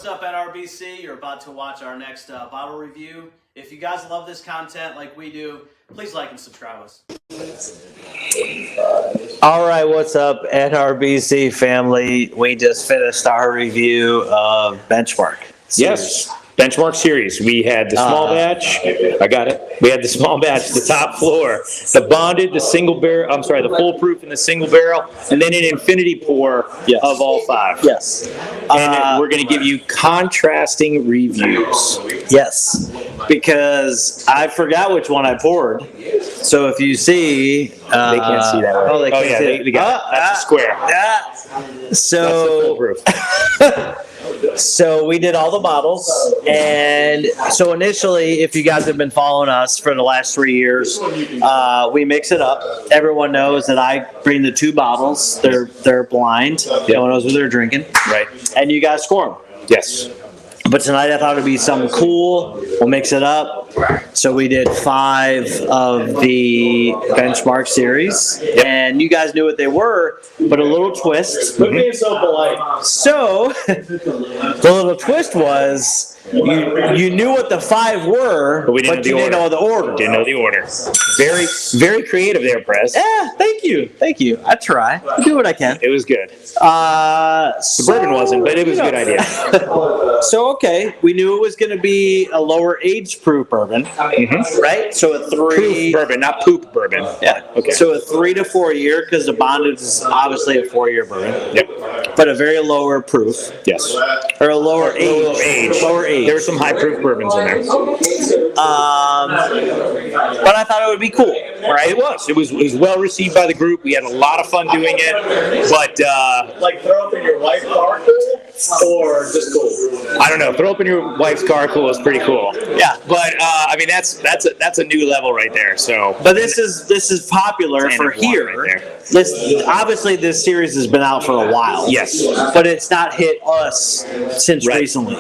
up, NRBC? You're about to watch our next bottle review. If you guys love this content like we do, please like and subscribe us. All right, what's up, NRBC family? We just finished our review of Benchmark. Yes, Benchmark series. We had the small batch. I got it. We had the small batch, the top floor, the bonded, the single barrel. I'm sorry, the full proof and the single barrel, and then an infinity pour of all five. Yes. And we're going to give you contrasting reviews. Yes, because I forgot which one I poured. So if you see, They can't see that. Right? Oh, they can't see it. They got it. That's a square. So, That's the full proof. So we did all the bottles, and so initially, if you guys have been following us for the last 3 years, we mix it up. Everyone knows that I bring the two bottles. They're blind. No one knows what they're drinking. Right. And you guys score them. Yes. But tonight I thought it'd be something cool. We'll mix it up. So we did 5 of the Benchmark series, and you guys knew what they were, but a little twist. Look being so polite. So the little twist was you knew what the 5 were, but you didn't know the order. Didn't know the order. Very, very creative there, Press. Yeah, thank you. I try. I do what I can. It was good. The bourbon wasn't, but it was a good idea. So, okay, we knew it was going to be a lower age proof bourbon, right? So a 3 Proof bourbon, not poop bourbon. Yeah. Okay. So a 3 to 4 year, because the bondage is obviously a 4-year bourbon. Yep. But a very lower proof. Yes. Or a lower age. Lower age. There were some high proof bourbons in there. But I thought it would be cool, right? It was well received by the group. We had a lot of fun doing it. But Like throw up in your wife's car cool, or just cool? I don't know. Throw up in your wife's car cool is pretty cool. Yeah. But I mean that's a new level right there. So. But this is popular for here. Right This obviously this series has been out for a while. Yes. But it's not hit us since recently.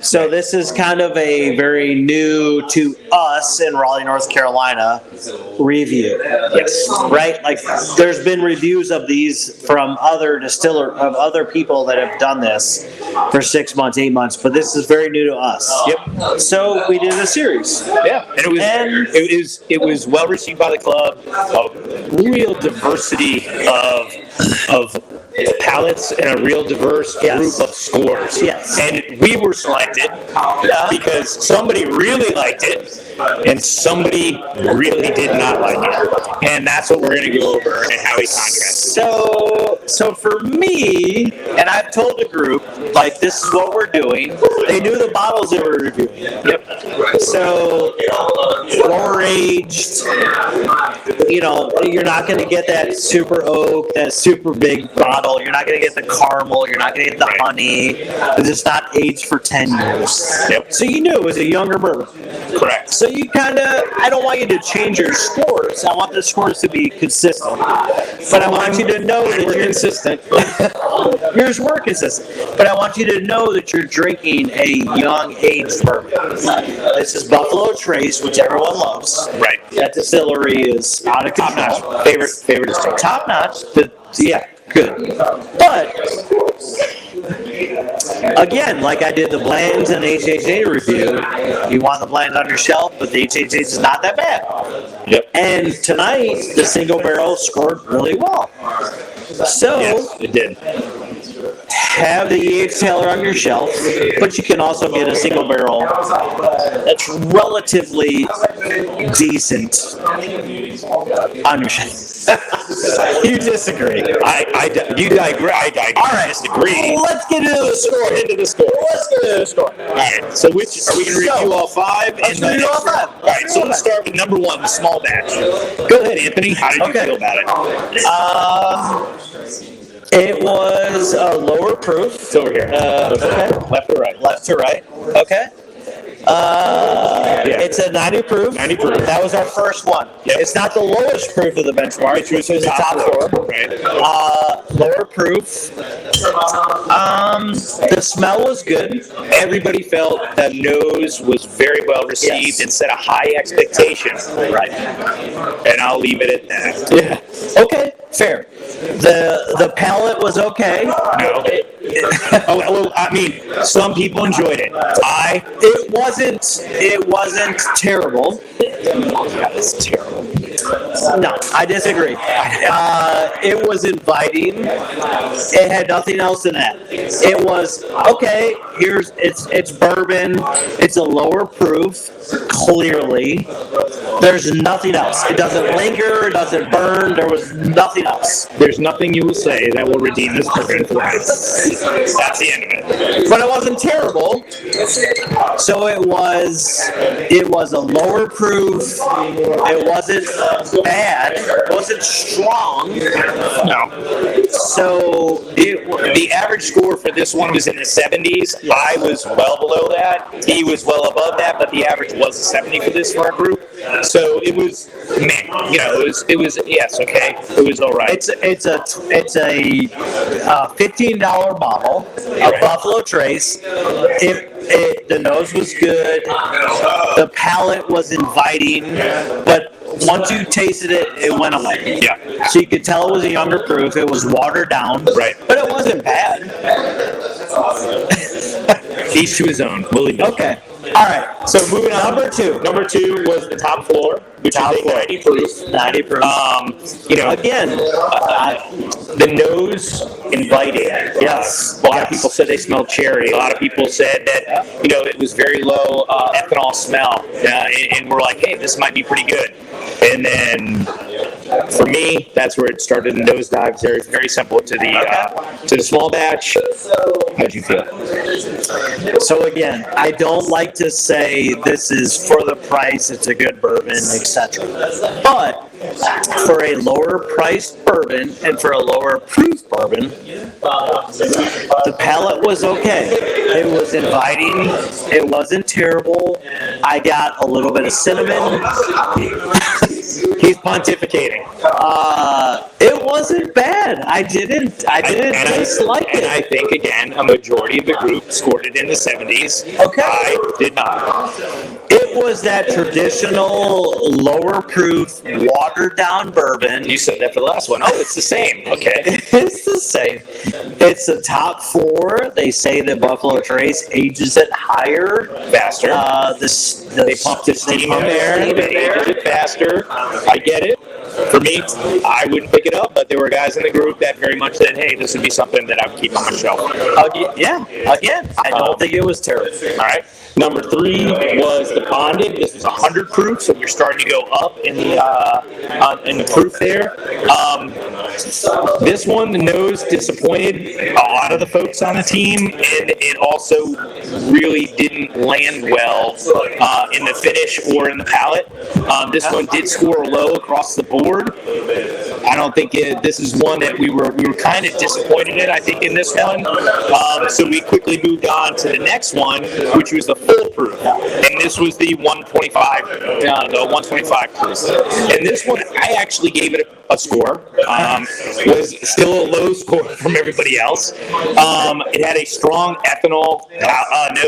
So this is kind of a very new to us in Raleigh, North Carolina review. Yes. Right? Like there's been reviews of these from other other people that have done this for 6 months, 8 months, but this is very new to us. Yep. So we did a series. Yeah. And it was well received by the club. A real diversity of palettes and a real diverse group of scores. Yes. And we were selected because somebody really liked it and somebody really did not like it. And that's what we're going to go over and how we contrast it. So for me, and I've told the group, like, this is what we're doing. They knew the bottles they were reviewing. Yep. So, lower aged, you're not going to get that super oak, that super big bottle. You're not going to get the caramel. You're not going to get the honey. It's not aged for 10 years. Yep. So you knew it was a younger bourbon. Correct. So you I don't want you to change your scores. I want the scores to be consistent. But I want you to know that you're consistent. Yours were consistent. But I want you to know that you're drinking a young aged bourbon. This is Buffalo Trace, which everyone loves. Right. That distillery is out of Top control. notch. Favorite distillery. Top notch. But yeah, good. But again, like I did the blends and HHA review, you want the blends on your shelf, but the HHA is not that bad. Yep. And tonight, the single barrel scored really well. So, Yes, it did. have the E.H. Taylor on your shelf, but you can also get a single barrel that's relatively decent on your shelf. You disagree. You digress. I disagree. Let's get into the score. Into the score. Let's get into the score. All right. So are we going to review all 5? Let's review all 5. All right. So let's start with number 1, the small batch. Go ahead, Anthony. How did you feel about it? It was a lower proof. It's over here. Okay. Left or right? Left to right. Okay. It's a 90 proof. 90 proof. That was our first one. Yep. It's not the lowest proof of the benchmark. It's the top 4. Right. Lower proof. The smell was good. Everybody felt that nose was very well received and set a high expectation. Right. And I'll leave it at that. Yeah. Okay. fair. The palate was okay. No. Oh, well, I mean, some people enjoyed it. It wasn't terrible. God, it's terrible. No, I disagree. It was inviting. It had nothing else in that. It was okay. It's bourbon. It's a lower proof. Clearly, there's nothing else. It doesn't linger. It doesn't burn. There was nothing else. There's nothing you will say that will redeem this bourbon for us. That's the end of it. But it wasn't terrible. So it was a lower proof. It wasn't bad. It wasn't strong. No. So The average score for this one was in the 70s. I was well below that. He was well above that, but the average was a 70 for our group. So it was, man, it was yes, okay. It was all right. it's a $15 bottle of Buffalo Trace. The nose was good. The palate was inviting, but once you tasted it, it went away. Yeah. So you could tell it was a younger proof. It was watered down. Right. But it wasn't bad. Each to his own. We'll leave it. Okay. All right. So moving on. Number two. Number 2 was the top floor, which Top is a floor. 90 proof. 90 proof. Again, The nose inviting. Yes. A lot of people said they smelled cherry. A lot of people said that, it was very low ethanol smell. And we're like, hey, this might be pretty good. And then for me, that's where it started to nosedive. Very, very simple to the small batch. How'd you feel? so again, I don't like to say this is for the price, it's a good bourbon, etc. But for a lower priced bourbon and for a lower proof bourbon, the palate was okay. It was inviting. It wasn't terrible. I got a little bit of cinnamon. He's pontificating. It wasn't bad. I didn't dislike And it. I think, again, a majority of the group scored it in the 70s. Okay. I did not. It was that traditional lower proof, watered down bourbon. You said that for the last one. Oh, it's the same. Okay. It's the same. It's the top 4. They say that Buffalo Trace ages it higher. Faster. They pumped the steam in there. They ages it faster. I get it. For me, I wouldn't pick it up, but there were guys in the group that very much said, hey, this would be something that I would keep on my shelf. Yeah, again, I don't think it was terrible. All right. Number 3 was the bonded. This was 100 proof, so you're starting to go up in the proof there. This one, the nose disappointed a lot of the folks on the team, and it also really didn't land well in the finish or in the palate. This one did score low across the board. I don't think this is one that we were kind of disappointed in. I think in this one, so we quickly moved on to the next one, which was the full proof, and this was the 125, the 125 proof. And this one, I actually gave it a score. Was still a low score from everybody else. It had a strong ethanol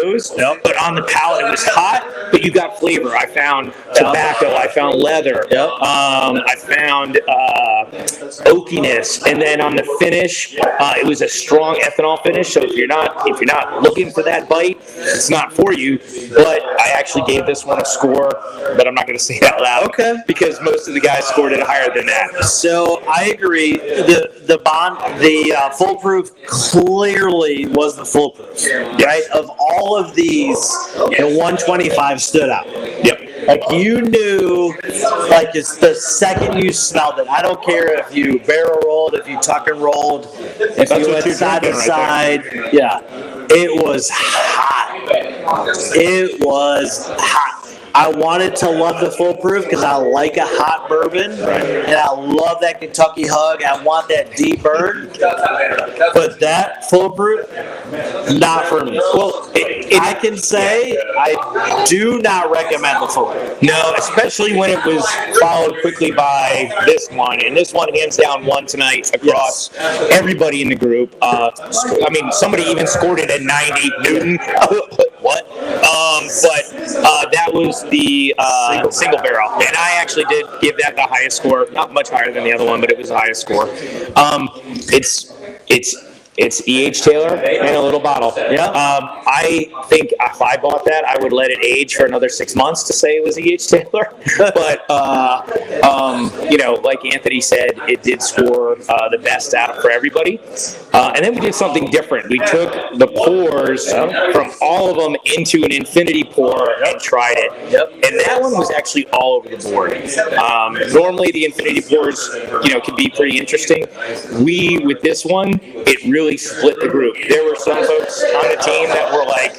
nose, but on the palate it was hot, but you got flavor. I found tobacco. I found leather. I found oakiness, and then on the finish, it was a strong ethanol finish. So if you're not looking for that bite, it's not for you. But I actually gave this one a score, but I'm not going to say it out loud. Okay. Because most of the guys scored it higher than that. So I agree. The foolproof clearly was the foolproof, right? Of all of these, the 125 stood out. Yep. Like you knew, like it's the second you smelled it. I don't care if you barrel rolled, if you tuck and rolled, if That's you what went you're side to drinking side. Yeah, it was hot. It was hot. I wanted to love the foolproof because I like a hot bourbon, and I love that Kentucky hug. I want that deep burn, but that foolproof, not for me. Well, I can say I do not recommend the foolproof. No, especially when it was followed quickly by this one. And this one, hands down, won tonight across everybody in the group. I mean, somebody even scored it at 90. Newton what? But that was the single barrel, and I actually did give that the highest score. Not much higher than the other one, but it was the highest score. It's E.H. Taylor in a little bottle. Yeah. I think if I bought that, I would let it age for another 6 months to say it was E.H. Taylor. But, like Anthony said, it did score the best out for everybody. And then we did something different. We took the pours from all of them into an infinity pour and tried it. And that one was actually all over the board. Normally the infinity pours, can be pretty interesting. With this one, it really split the group. There were some folks on the team that were like,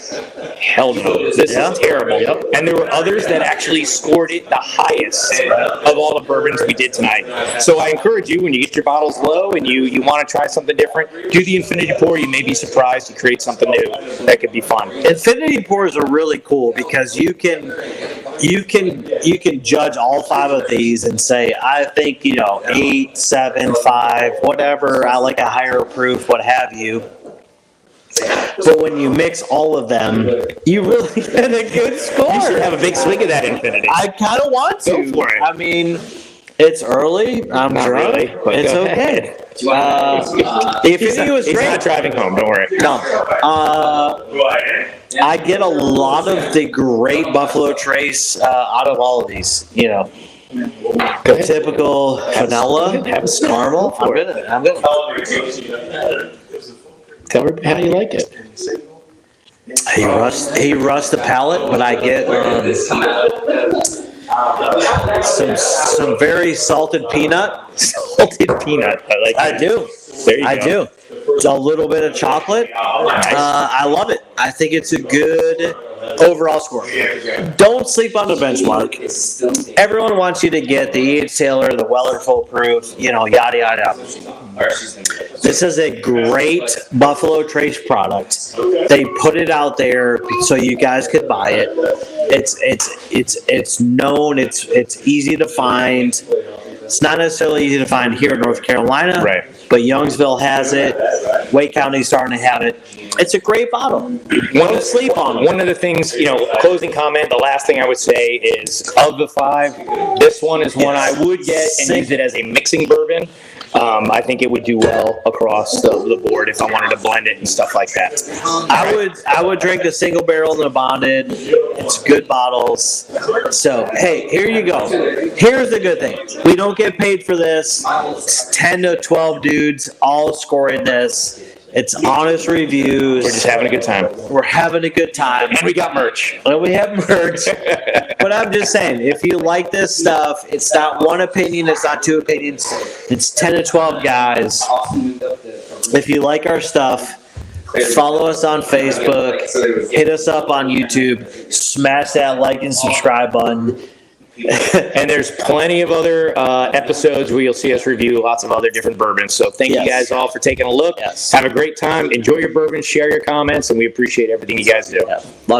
hell no, this is terrible. And there were others that actually scored it the highest of all the bourbons we did tonight. So I encourage you, when you get your bottles low and you want to try something different, do the infinity pour. You may be surprised to create something new that could be fun. Infinity pours are really cool because you can judge all 5 of these and say, I think 8, 7, 5, whatever. I like a higher proof, what have you. But when you mix all of them, you really get a good score. You should have a big swig of that infinity. I kind of want to. Go for it. I mean, it's early. I'm Not drunk. really, but It's go okay. The Infinity was He's great. not driving home, don't worry. No. I get a lot of the great Buffalo Trace out of all of these. The typical vanilla, caramel. I'm good. Tell me how you like it. He rusts the palate, but I get some very salted peanut. Salted peanut. I like I that. do. There you I go. do. A little bit of chocolate. I love it. I think it's a good overall score. Don't sleep on the benchmark. Everyone wants you to get the E.H. Taylor, the Weller Full Proof, yada, yada. This is a great Buffalo Trace product. They put it out there so you guys could buy it. It's known. It's easy to find. It's not necessarily easy to find here in North Carolina, Right. But Youngsville has it. Wake County's starting to have it. It's a great bottle. Don't sleep on it. One of the things, closing comment, the last thing I would say is, of the 5, this one is one I would get and use it as a mixing bourbon. I think it would do well across the board if I wanted to blend it and stuff like that. I would drink the single barrel and the bonded. It's good bottles. So, hey, here you go. Here's the good thing. We don't get paid for this. It's 10 to 12 dudes all scoring this. It's honest reviews. We're just having a good time. We're having a good time. And we got merch. And we have merch. But I'm just saying, if you like this stuff, it's not one opinion, it's not 2 opinions. It's 10 to 12 guys. If you like our stuff, follow us on Facebook, hit us up on YouTube, smash that like and subscribe button. And there's plenty of other episodes where you'll see us review lots of other different bourbons. So thank you guys all for taking a look. Yes. Have a great time. Enjoy your bourbon. Share your comments, and we appreciate everything you guys do. Love